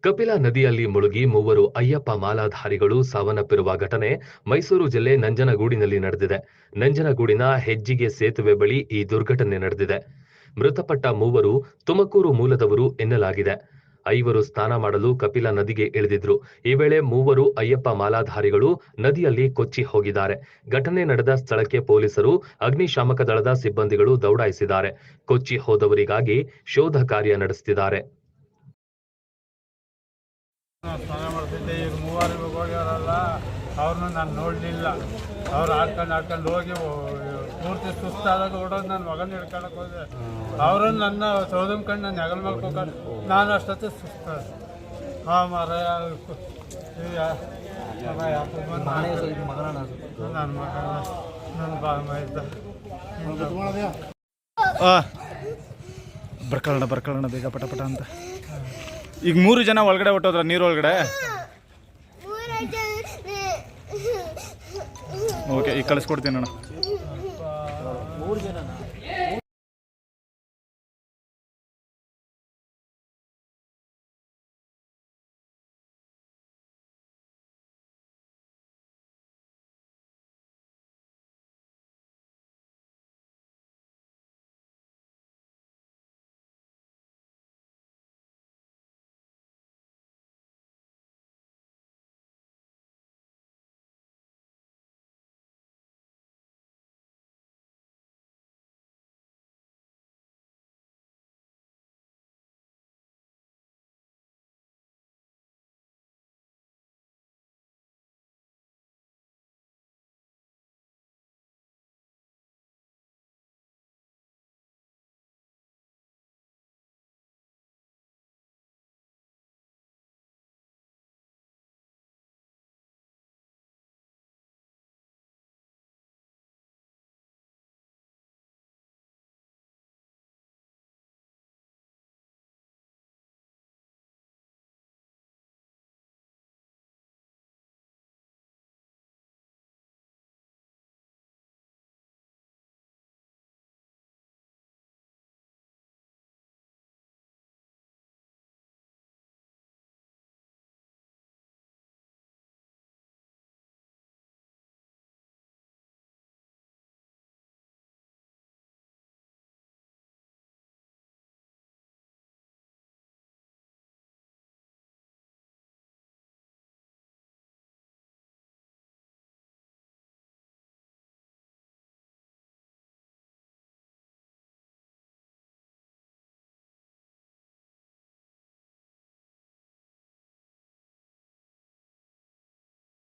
ಕಪಿಲಾ ನದಿಯಲ್ಲಿ ಮುಳುಗಿ ಮೂವರು ಅಯ್ಯಪ್ಪ ಮಾಲಾಧಾರಿಗಳು ಸಾವನ್ನಪ್ಪಿರುವ ಘಟನೆ ಮೈಸೂರು ಜಿಲ್ಲೆ ನಂಜನಗೂಡಿನಲ್ಲಿ ನಡೆದಿದೆ. ನಂಜನಗೂಡಿನ ಹೆಜ್ಜಿಗೆ ಸೇತುವೆ ಬಳಿ ಈ ದುರ್ಘಟನೆ ನಡೆದಿದೆ. ಮೃತಪಟ್ಟ ಮೂವರು ತುಮಕೂರು ಮೂಲದವರು ಎನ್ನಲಾಗಿದೆ. 5 ಸ್ನಾನ ಮಾಡಲು ಕಪಿಲಾ ನದಿಗೆ ಇಳಿದಿದ್ರು. ಈ ವೇಳೆ ಮೂವರು ಅಯ್ಯಪ್ಪ ಮಾಲಾಧಾರಿಗಳು ನದಿಯಲ್ಲಿ ಕೊಚ್ಚಿ ಹೋಗಿದ್ದಾರೆ. ಘಟನೆ ನಡೆದ ಸ್ಥಳಕ್ಕೆ ಪೊಲೀಸರು, ಅಗ್ನಿಶಾಮಕ ದಳದ ಸಿಬ್ಬಂದಿಗಳು ದೌಡಾಯಿಸಿದ್ದಾರೆ. ಕೊಚ್ಚಿ ಹೋದವರಿಗಾಗಿ ಶೋಧ ಕಾರ್ಯ ನಡೆಸುತ್ತಿದ್ದಾರೆ. ಸ್ನಾನ ಮಾಡ್ತಿದ್ದೆ. ಈಗ ಮೂವರು ಹೋಗ್ಯಾರಲ್ಲ, ಅವ್ರನ್ನ ನಾನು ನೋಡಲಿಲ್ಲ. ಅವ್ರು ಆಡ್ಕೊಂಡು ಹೋಗಿ ಪೂರ್ತಿ ಸುಸ್ತಾದಾಗ ಓಡೋದು ನನ್ನ ಮಗನ ಹಿಡ್ಕೊಳಕ್ಕೆ ಹೋದೆ. ಅವ್ರನ್ನ ನನ್ನ ಸೋದಮ್ಕಂಡು ನನ್ನ ಹೆಗಲ್ ಮೇಲೆ ಹೋಗ್ಕೊಂಡು ನಾನು ಅಷ್ಟೊತ್ತೆ ಸುಸ್ತ. ಹಾಂ ಮರ ನನ್ನ ಮಗ ನನ್ನ ಬಾಮ ಇದ್ದ. ಬರ್ಕೊಳ್ಳೋಣ ಬೇಗ ಪಟ ಅಂತ. ಈಗ 3 ಜನ ಒಳಗಡೆ ಹೊಟ್ಟೋದ್ರ ನೀರೊಳಗಡೆ. ಓಕೆ, ಈಗ ಕಳಿಸ್ಕೊಡ್ತೀನಿ ಅಣ್ಣ.